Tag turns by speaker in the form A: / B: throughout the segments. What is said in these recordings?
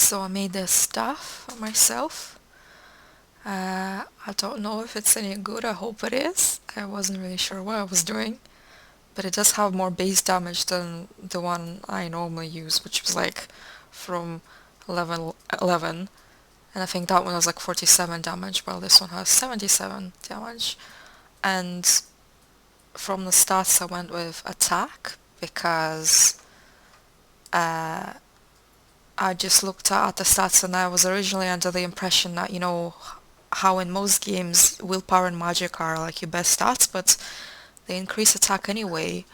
A: So I made this stuff for myself. I don't know if it's any good, I hope it is. I wasn't really sure what I was doing. But it does have more base damage than the one I normally use, which was like from level 11. And I think that one has like 47 damage, while this one has 77 damage. And from the stats I went with attack, because I just looked at the stats and I was originally under the impression that, you know, how in most games willpower and magic are like your best stats, but they increase attack anyway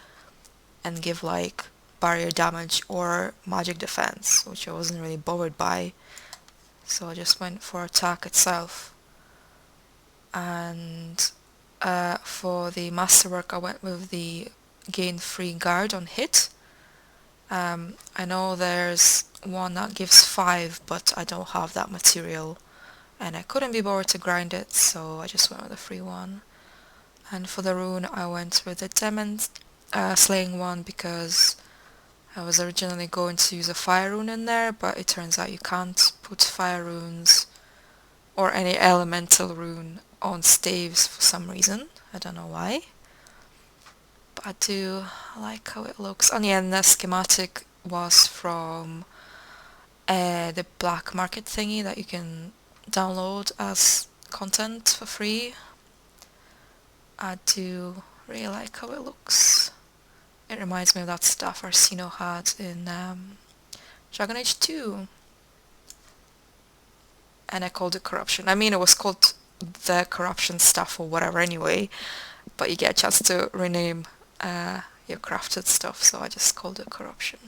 A: and give like barrier damage or magic defense, which I wasn't really bothered by. So I just went for attack itself. And for the masterwork I went with the gain free guard on hit. I know there's one that gives 5, but I don't have that material and I couldn't be bothered to grind it, so I just went with the free one. And for the rune I went with the demon slaying one because I was originally going to use a fire rune in there, but it turns out you can't put fire runes or any elemental rune on staves for some reason. I don't know why. But I do like how it looks. And yeah, and the schematic was from the black market thingy that you can download as content for free. I do really like how it looks. It reminds me of that stuff Arsino had in Dragon Age 2. And I called it corruption. I mean, it was called the corruption stuff or whatever anyway, but you get a chance to rename your crafted stuff, so I just called it corruption.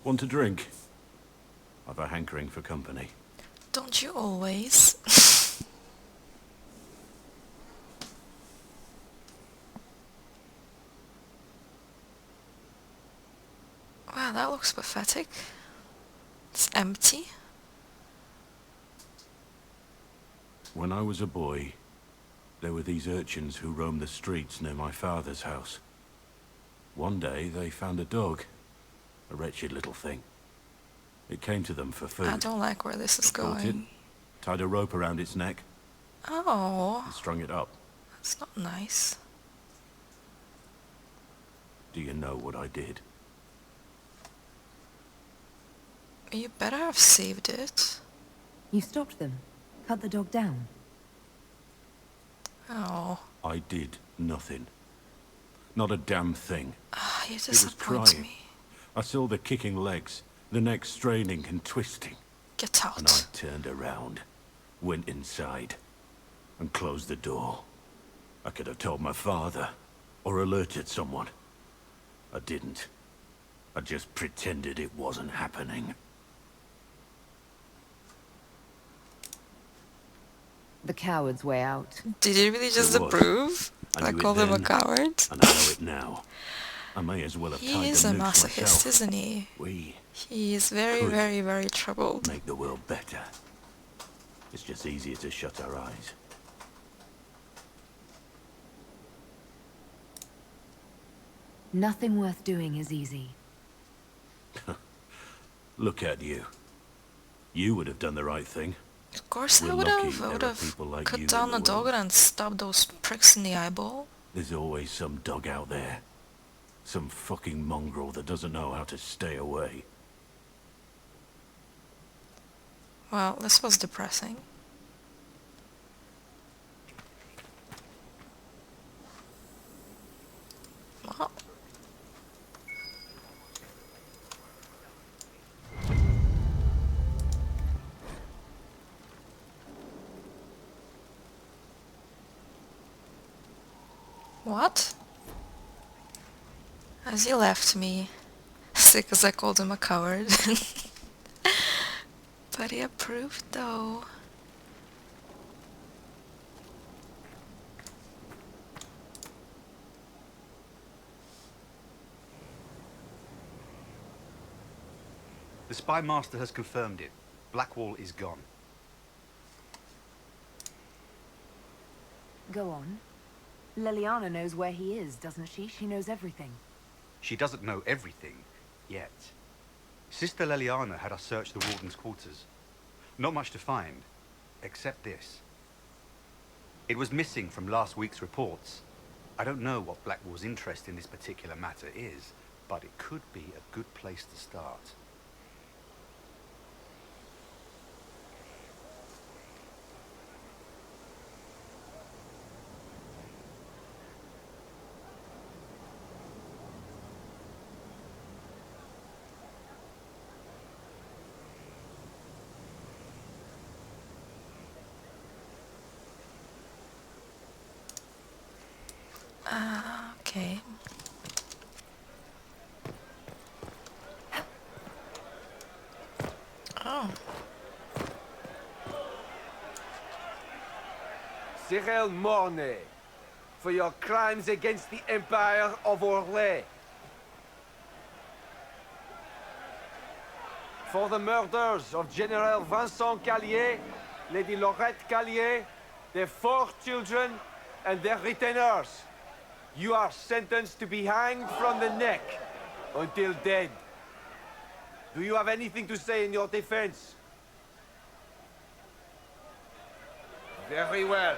B: Want a drink? I've a hankering for company.
A: Don't you always? Wow, that looks pathetic. It's empty.
B: When I was a boy, there were these urchins who roamed the streets near my father's house. One day, they found a dog. A wretched little thing. It came to them for food.
A: I don't like where this is
B: Caught it,
A: going.
B: tied a rope around its neck,
A: Oh,
B: and strung it up.
A: that's not nice.
B: Do you know what I did?
A: You better have saved it.
C: You stopped them? Cut the dog down?
A: Oh.
B: I did nothing. Not a damn thing.
A: You
B: It was
A: disappoint
B: crying.
A: me.
B: I saw the kicking legs, the neck straining and twisting.
A: Get
B: And I
A: out.
B: turned around, went inside, and closed the door. I could have told my father, or alerted someone. I didn't. I just pretended it wasn't happening.
C: The coward's way out.
A: Did you really just
B: It was.
A: approve?
B: I
A: I
B: knew it
A: called him a
B: then,
A: coward?
B: And I know it now. I may as well have tied
A: He is
B: the
A: a
B: noose
A: masochist,
B: myself.
A: isn't he?
B: We
A: He is very,
B: Could.
A: very, very troubled.
B: make the world better. It's just easier to shut our eyes.
C: Nothing worth doing is easy.
B: Look at you. You would have done the right thing.
A: Of course I
B: We're
A: would
B: lucky
A: have. I
B: there
A: would
B: are
A: have
B: people like you
A: cut
B: in
A: down
B: the
A: the dog
B: world.
A: and stabbed those pricks in the eyeball.
B: There's always some dog out there. Some fucking mongrel that doesn't know how to stay away.
A: Well, this was depressing. What? What? As he left me, sick as I called him a coward. But he approved though.
D: The spy master has confirmed it. Blackwall is gone.
C: Go on. Liliana knows where he is, doesn't she? She knows everything.
D: She doesn't know everything, yet. Sister Liliana had us search the warden's quarters. Not much to find, except this. It was missing from last week's reports. I don't know what Blackwall's interest in this particular matter is, but it could be a good place to start.
A: Okay. Oh.
E: Cyril Mornay, for your crimes against the Empire of Orlais. For the murders of General Vincent Callier, Lady Laurette Callier, their 4 children, and their retainers. You are sentenced to be hanged from the neck until dead. Do you have anything to say in your defense? Very well.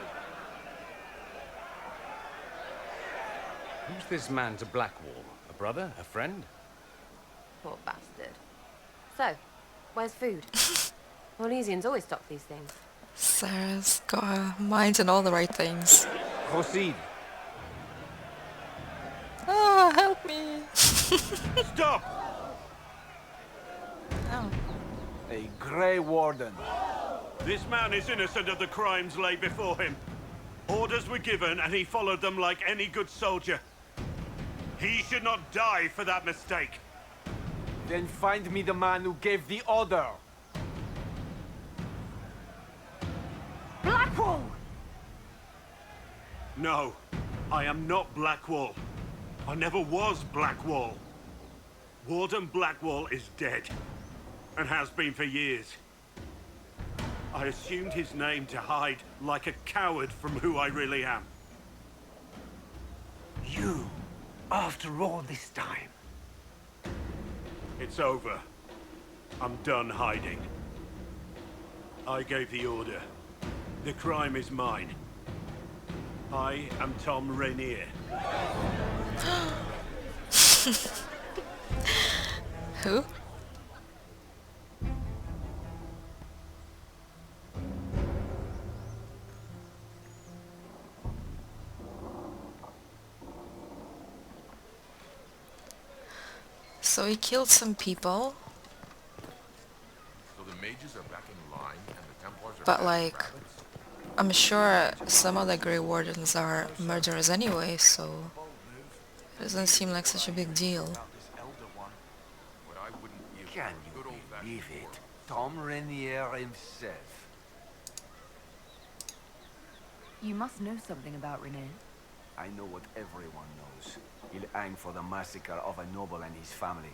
F: Who's this man to Blackwall? A brother? A friend?
G: Poor bastard. So, where's food? Orlesians always stock these things.
A: Sarah's got her mind on all the right things.
E: Proceed.
A: Oh, help me!
B: Stop!
A: Oh.
E: A Grey Warden.
B: This man is innocent of the crimes laid before him. Orders were given and he followed them like any good soldier. He should not die for that mistake.
E: Then find me the man who gave the order.
C: Blackwall!
B: No, I am not Blackwall. I never was Blackwall. Warden Blackwall is dead, and has been for years. I assumed his name to hide like a coward from who I really am.
H: You, after all this time.
B: It's over. I'm done hiding. I gave the order. The crime is mine. I am Tom Rainier.
A: Who? So he killed some people,
I: So the mages are back in line and the Templars are
A: but
I: back
A: like,
I: in balance?
A: I'm sure some of the Grey Wardens are murderers anyway, so it doesn't seem like such a big deal.
I: But I wouldn't give
H: Can
I: good
H: you
I: old-fashioned
H: believe it?
I: war.
H: Tom Rainier himself.
C: You must know something about Renee.
H: I know what everyone knows. He'll hang for the massacre of a noble and his family.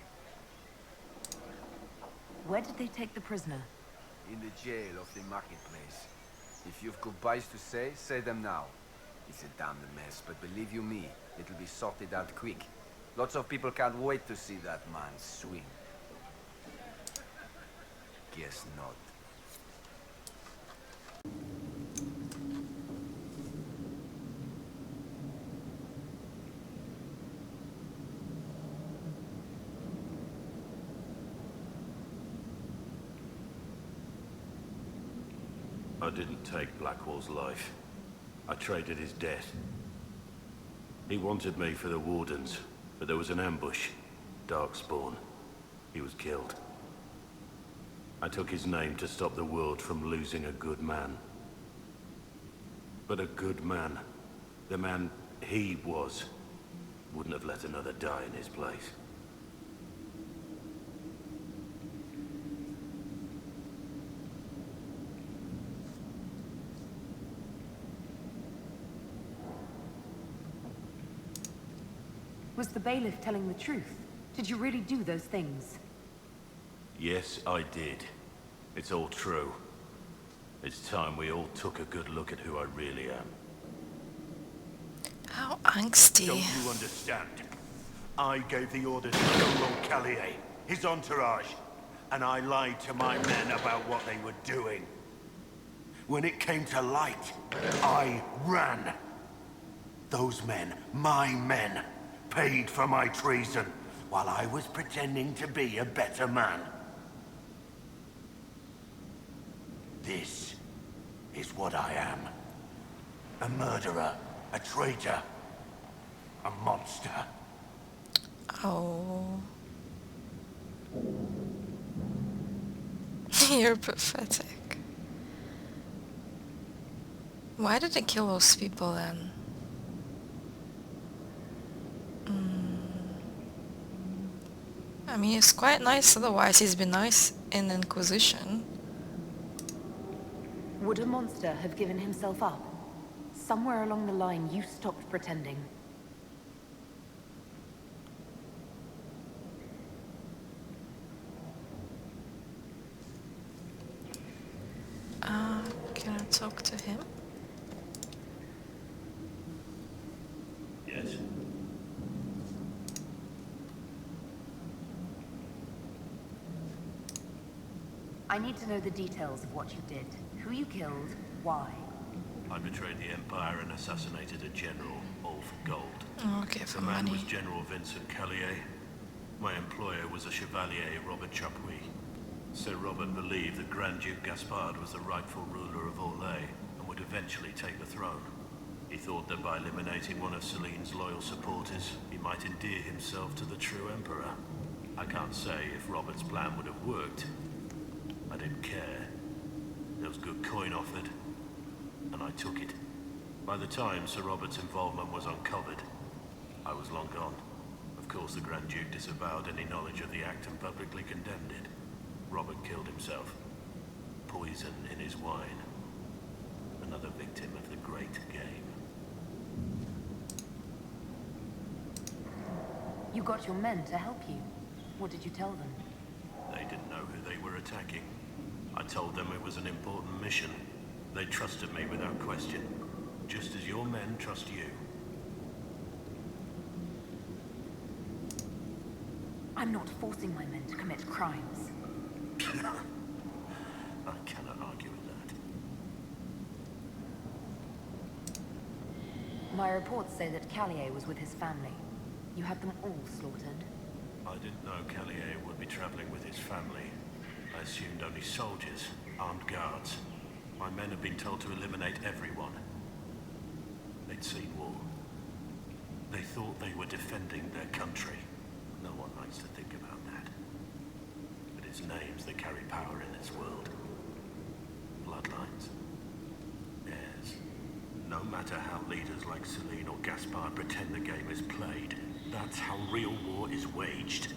C: Where did they take the prisoner?
H: In the jail of the marketplace. If you've goodbyes to say them now. It's a damned mess, but believe you me, it'll be sorted out quick. Lots of people can't wait to see that man swing. Guess not.
B: I didn't take Blackwall's life. I traded his death. He wanted me for the Wardens, but there was an ambush. Darkspawn. He was killed. I took his name to stop the world from losing a good man. But a good man, the man he was, wouldn't have let another die in his place.
C: Was the bailiff telling the truth? Did you really do those things?
B: Yes, I did. It's all true. It's time we all took a good look at who I really am.
A: How angsty.
B: Don't you understand? I gave the orders to General Callier, his entourage, and I lied to my men about what they were doing. When it came to light, I ran. Those men, my men, paid for my treason, while I was pretending to be a better man. This is what I am. A murderer, a traitor, a monster.
A: Oh. You're pathetic. Why did they kill those people then? I mean, he's quite nice otherwise. He's been nice in Inquisition.
C: Would a monster have given himself up? Somewhere along the line, you stopped pretending.
A: Can I talk to him?
B: Yes.
C: I need to know the details of what you did. Who you killed, why.
B: I betrayed the Empire and assassinated a general, all for gold.
A: Okay, for
B: The man
A: money.
B: was General Vincent Callier. My employer was a Chevalier, Robert Chapuis. Sir Robert believed that Grand Duke Gaspard was the rightful ruler of Orlais and would eventually take the throne. He thought that by eliminating one of Celine's loyal supporters, he might endear himself to the true Emperor. I can't say if Robert's plan would have worked. I didn't care. There was good coin offered, and I took it. By the time Sir Robert's involvement was uncovered, I was long gone. Of course, the Grand Duke disavowed any knowledge of the act and publicly condemned it. Robert killed himself. Poison in his wine. Another victim of the great game.
C: You got your men to help you. What did you tell them?
B: They didn't know who they were attacking. I told them it was an important mission. They trusted me without question. Just as your men trust you.
C: I'm not forcing my men to commit crimes.
B: I cannot argue with that.
C: My reports say that Callier was with his family. You had them all slaughtered.
B: I didn't know Callier would be traveling with his family. I assumed only soldiers, armed guards. My men had been told to eliminate everyone. They'd seen war. They thought they were defending their country. No one likes to think about that. But it's names that carry power in this world. Bloodlines. Heirs. No matter how leaders like Celine or Gaspard pretend the game is played, that's how real war is waged.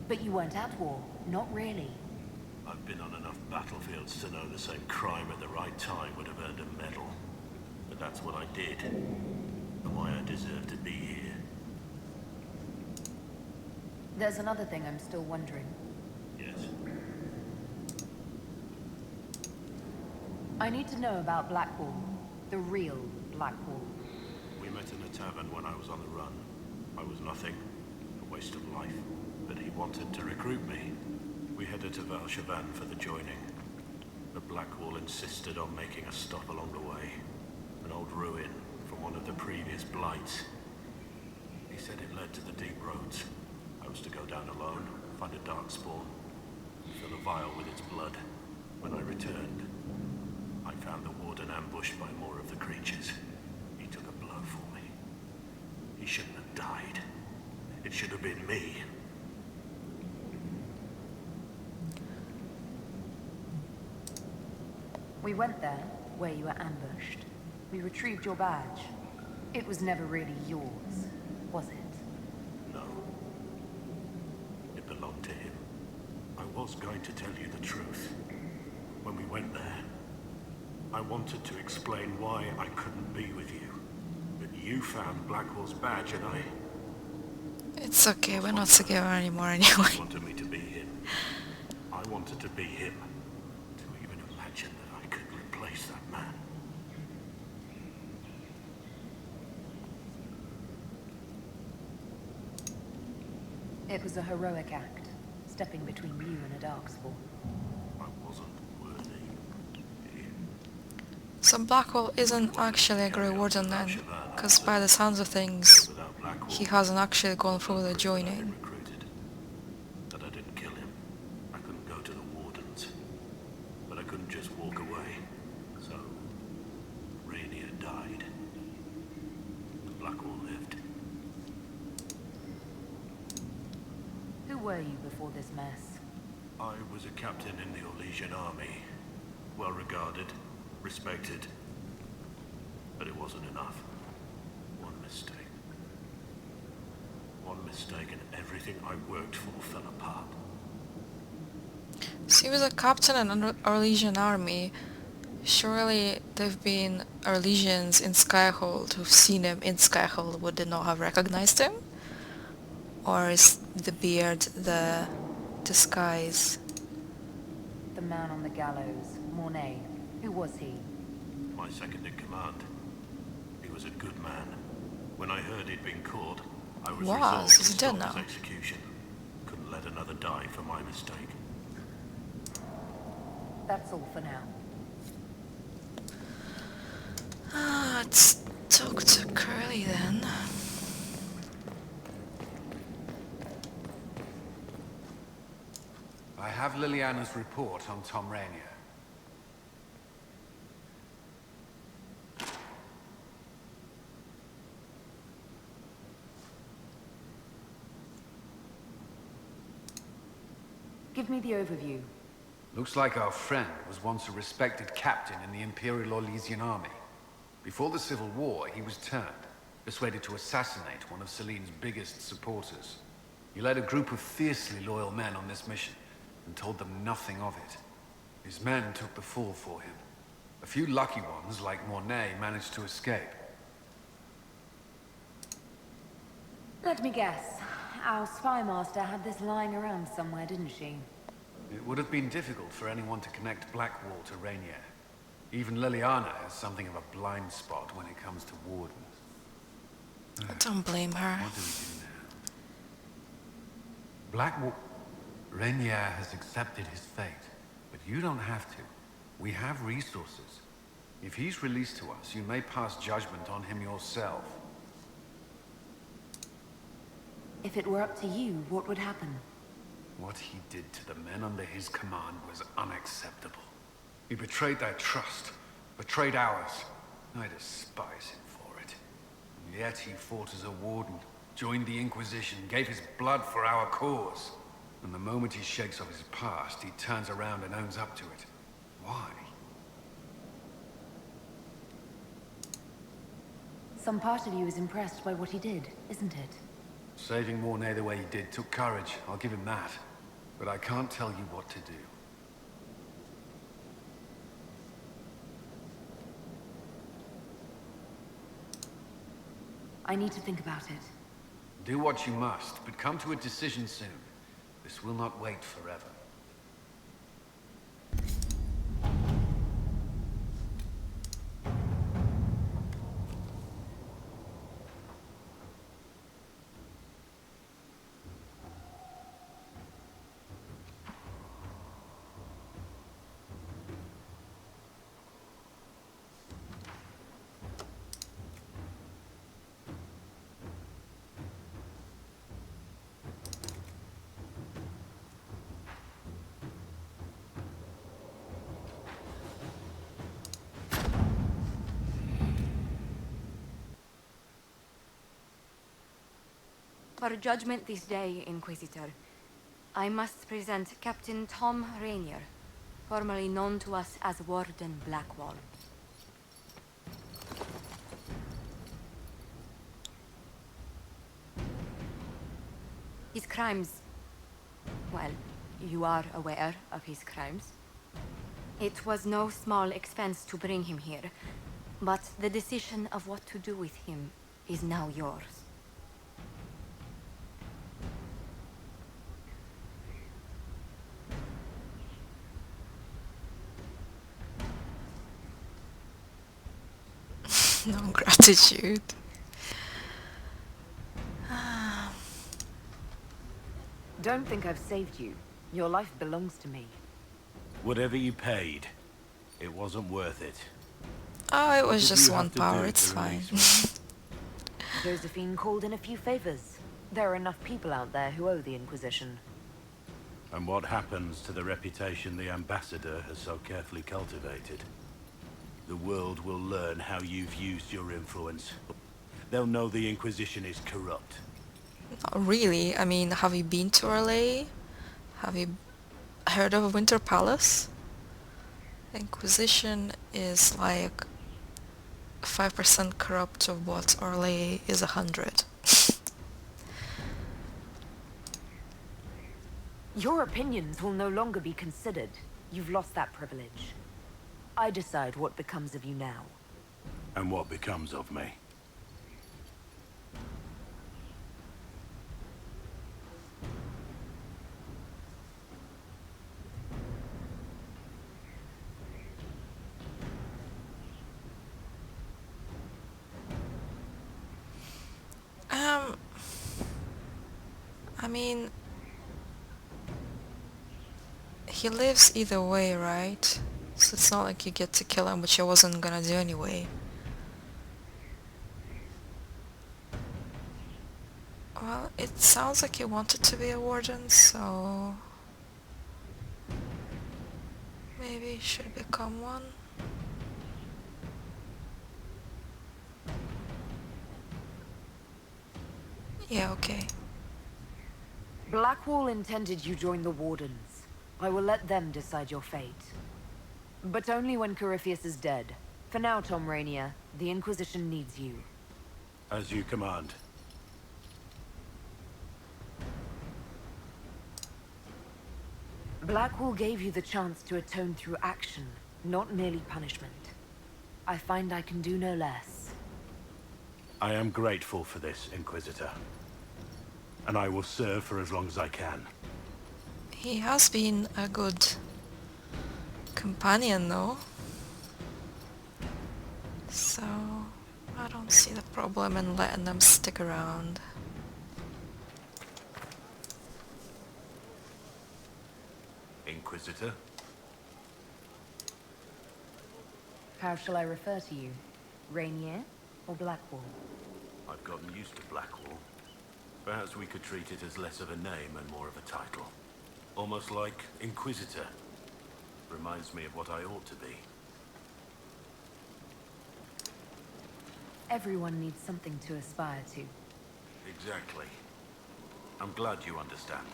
C: But you weren't at war. Not really.
B: I've been on enough battlefields to know the same crime at the right time would have earned a medal. But that's what I did. And why I deserve to be here.
C: There's another thing I'm still wondering.
B: Yes.
C: I need to know about Blackwall. The real Blackwall.
B: We met in a tavern when I was on the run. I was nothing. A waste of life. But he wanted to recruit me. We headed to Valchavan for the joining. But Blackwall insisted on making a stop along the way. An old ruin from one of the previous blights. He said it led to the deep roads. I was to go down alone, find a dark spawn, fill a vial with its blood. When I returned, I found the warden ambushed by more of the creatures. He took a blow for me. He shouldn't have died. It should have been me.
C: We went there, where you were ambushed. We retrieved your badge. It was never really yours, was it?
B: No. It belonged to him. I was going to tell you the truth. When we went there, I wanted to explain why I couldn't be with you. But You found Blackwall's badge, and I...
A: It's okay, we're not together anymore anyway.
B: wanted me to be him. I wanted to be him. To even imagine that I could replace that man.
C: It was a heroic act, stepping between you and a darkspawn.
B: I wasn't worthy.
A: So Blackwall isn't actually a Grey Warden then, because by the sounds of things,
B: Without Blackwall,
A: he hasn't actually gone through the joining.
B: recruited. That I didn't kill him. I couldn't go to the Wardens. But I couldn't just walk away. So, Rainier died. Blackwall lived.
C: Who were you before this mess?
B: I was a captain in the Orlesian army. Well regarded, respected. But it wasn't enough. One mistake. One mistake and everything I worked for fell apart.
A: So he was a captain in an Orlesian army. Surely there've been Orlesians in Skyhold who've seen him in Skyhold, would they not have recognized him? Or is the beard the disguise?
C: The man on the gallows, Mornay. Who was he?
B: My second in command. He was a good man. When I heard he'd been caught, I was resolved to
A: he's
B: stop
A: dead
B: his
A: now.
B: execution. Couldn't let another die for my mistake.
C: That's all for now.
A: Let's talk to Curly then.
F: I have Liliana's report on Tom Rainier.
C: Give me the overview.
F: Looks like our friend was once a respected captain in the Imperial Orlesian army. Before the Civil War, he was turned, persuaded to assassinate one of Celine's biggest supporters. He led a group of fiercely loyal men on this mission, and told them nothing of it. His men took the fall for him. A few lucky ones, like Mornay, managed to escape.
C: Let me guess. Our spy master had this lying around somewhere, didn't she?
F: It would have been difficult for anyone to connect Blackwall to Rainier. Even Liliana has something of a blind spot when it comes to Wardens.
A: I don't blame her.
F: What do we do now? Blackwall... Rainier has accepted his fate, but you don't have to. We have resources. If he's released to us, you may pass judgment on him yourself.
C: If it were up to you, what would happen?
F: What he did to the men under his command was unacceptable. He betrayed their trust, betrayed ours. I despise him for it. And yet he fought as a warden, joined the Inquisition, gave his blood for our cause. And the moment he shakes off his past, he turns around and owns up to it. Why?
C: Some part of you is impressed by what he did, isn't it?
F: Saving Mornay the way he did took courage, I'll give him that. But I can't tell you what to do.
C: I need to think about it.
F: Do what you must, but come to a decision soon. This will not wait forever.
J: For judgment this day, Inquisitor, I must present Captain Tom Rainier, formerly known to us as Warden Blackwall. His crimes... well, you are aware of his crimes. It was no small expense to bring him here, but the decision of what to do with him is now yours.
A: No gratitude.
C: Don't think I've saved you. Your life belongs to me.
B: Whatever you paid, it wasn't worth it.
A: Oh, it
B: What
A: was
B: did
A: just
B: you
A: one
B: have to
A: power,
B: do
A: it's
B: to
A: fine.
B: release me?
C: Josephine called in a few favors. There are enough people out there who owe the Inquisition.
B: And what happens to the reputation the Ambassador has so carefully cultivated? The world will learn how you've used your influence. They'll know the Inquisition is corrupt.
A: Not really. I mean, have you been to Orlais? Have you heard of Winter Palace? The Inquisition is like 5% corrupt of what Orlais is 100.
C: Your opinions will no longer be considered. You've lost that privilege. I decide what becomes of you now.
B: And what becomes of me?
A: I mean, he lives either way, right? So it's not like you get to kill him, which I wasn't gonna do anyway. Well, it sounds like he wanted to be a warden, so maybe he should become one. Yeah, okay.
C: Blackwall intended you join the Wardens. I will let them decide your fate. But only when Corypheus is dead. For now, Tom Rainier, the Inquisition needs you.
B: As you command.
C: Blackwall gave you the chance to atone through action, not merely punishment. I find I can do no less.
B: I am grateful for this, Inquisitor. And I will serve for as long as I can.
A: He has been a good companion, though. So I don't see the problem in letting them stick around.
B: Inquisitor?
C: How shall I refer to you? Rainier or Blackwall?
B: I've gotten used to Blackwall. Perhaps we could treat it as less of a name and more of a title. Almost like Inquisitor. Reminds me of what I ought to be.
C: Everyone needs something to aspire to.
B: Exactly. I'm glad you understand.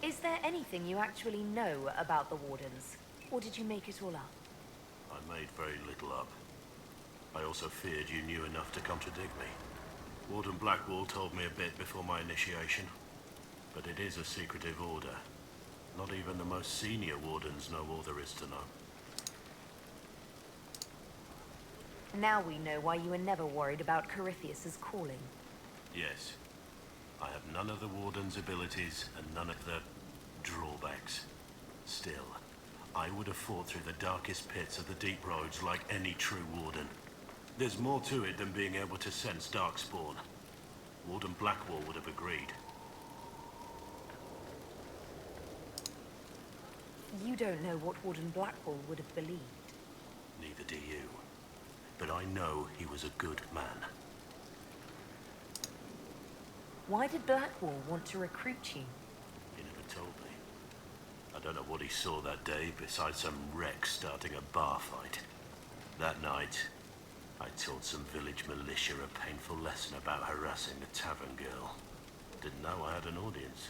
C: Is there anything you actually know about the Wardens? Or did you make it all up?
B: I made very little up. I also feared you knew enough to contradict me. Warden Blackwall told me a bit before my initiation. But it is a secretive order. Not even the most senior wardens know all there is to know.
C: Now we know why you were never worried about Corypheus's calling.
B: Yes. I have none of the warden's abilities and none of the drawbacks. Still, I would have fought through the darkest pits of the deep roads like any true warden. There's more to it than being able to sense darkspawn. Warden Blackwall would have agreed.
C: You don't know what Warden Blackwall would have believed.
B: Neither do you. But I know he was a good man.
C: Why did Blackwall want to recruit you?
B: He never told me. I don't know what he saw that day besides some wreck starting a bar fight. That night, I taught some village militia a painful lesson about harassing a tavern girl. Didn't know I had an audience.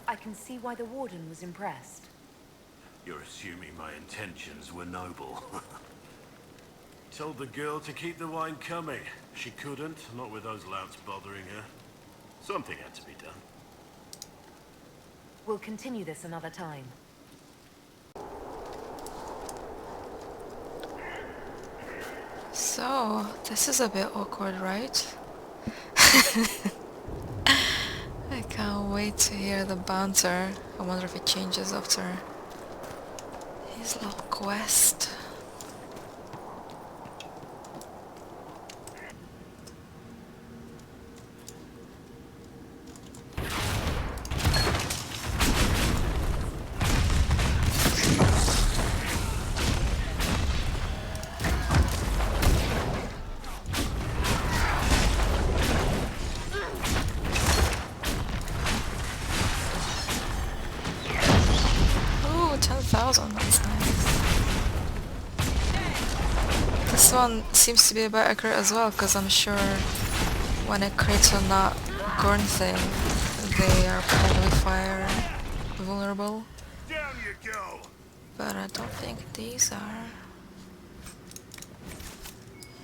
C: I can see why the Warden was impressed.
B: You're assuming my intentions were noble. Told the girl to keep the wine coming. She couldn't, not with those louts bothering her. Something had to be done.
C: We'll continue this another time.
A: So, this is a bit awkward, right? I can't wait to hear the banter. I wonder if it changes after his little quest. Ooh, 10,000, that's nice. This one seems to be a bit accurate as well, because I'm sure when it crits on that corn thing, they are probably fire vulnerable.
B: Down you go!
A: But I don't think these are.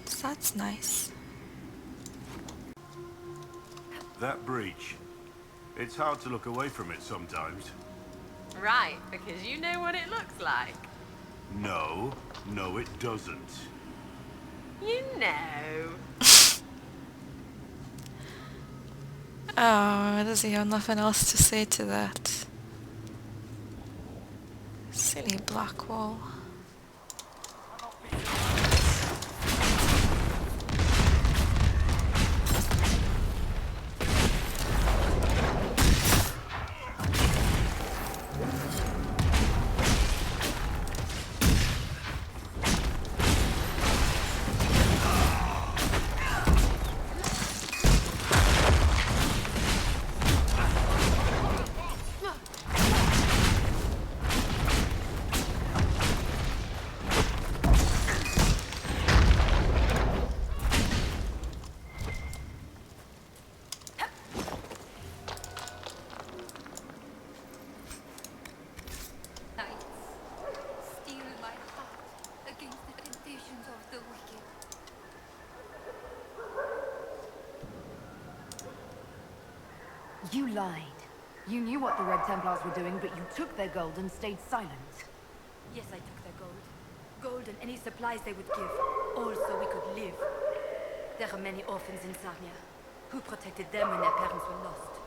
A: So that's nice.
B: That breach. It's hard to look away from it sometimes.
G: Right, because you know what it looks like.
B: No, it doesn't.
G: You know.
A: Oh, does he have nothing else to say to that? Silly Blackwall.
J: Knights, steel my heart against the temptations of the wicked.
C: You lied. You knew what the Red Templars were doing, but you took their gold and stayed silent.
J: Yes, I took their gold. Gold and any supplies they would give, all so we could live. There are many orphans in Sarnia. Who protected them when their parents were lost?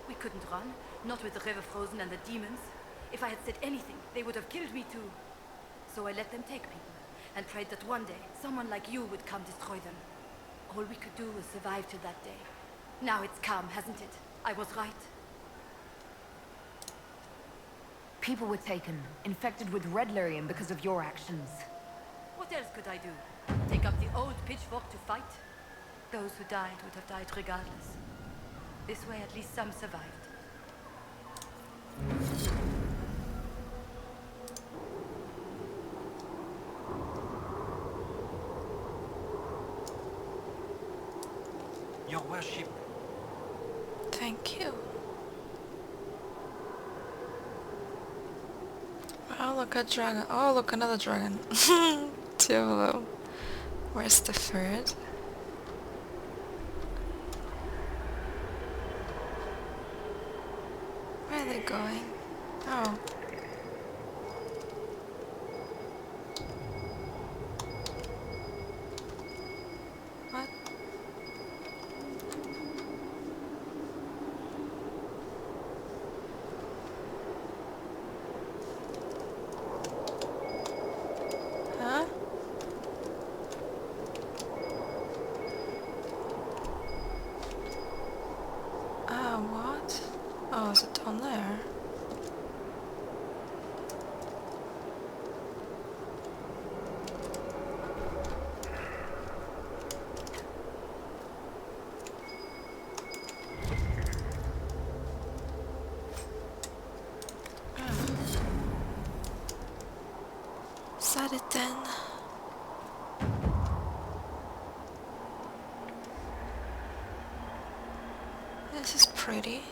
J: We couldn't run, not with the river frozen and the demons. If I had said anything, they would have killed me too. So I let them take people, and prayed that one day, someone like you would come destroy them. All we could do was survive to that day. Now it's come, hasn't it? I was right.
C: People were taken, infected with red lyrium because of your actions.
J: What else could I do? Take up the old pitchfork to fight? Those who died would have died regardless. This way at least some survived.
K: Your worship.
A: Thank you. Oh, look, a dragon. Oh, look, another dragon. Two of them. Where's the third? Where are they going? Oh. What? Huh? What? Oh, is it down there? Is that it then? This is pretty.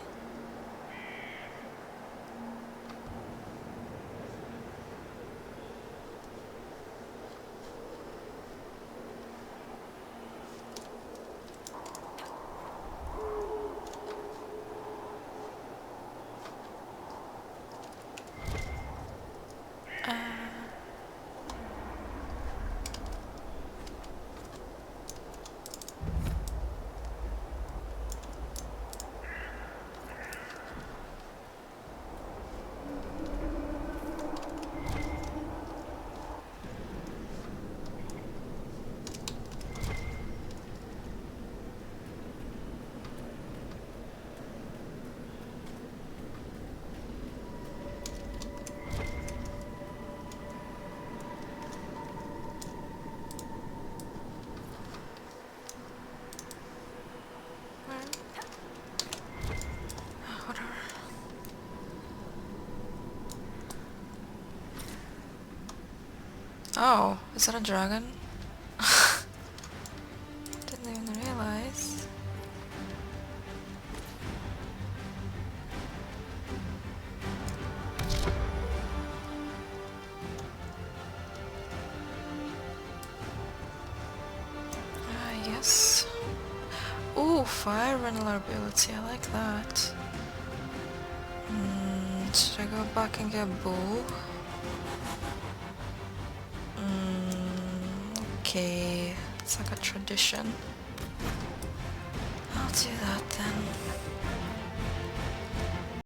A: Oh, is that a dragon? Didn't even realize. Ah, yes. Ooh, fire vulnerability, I like that. Should I go back and get bull? Okay, it's like a tradition. I'll do that then.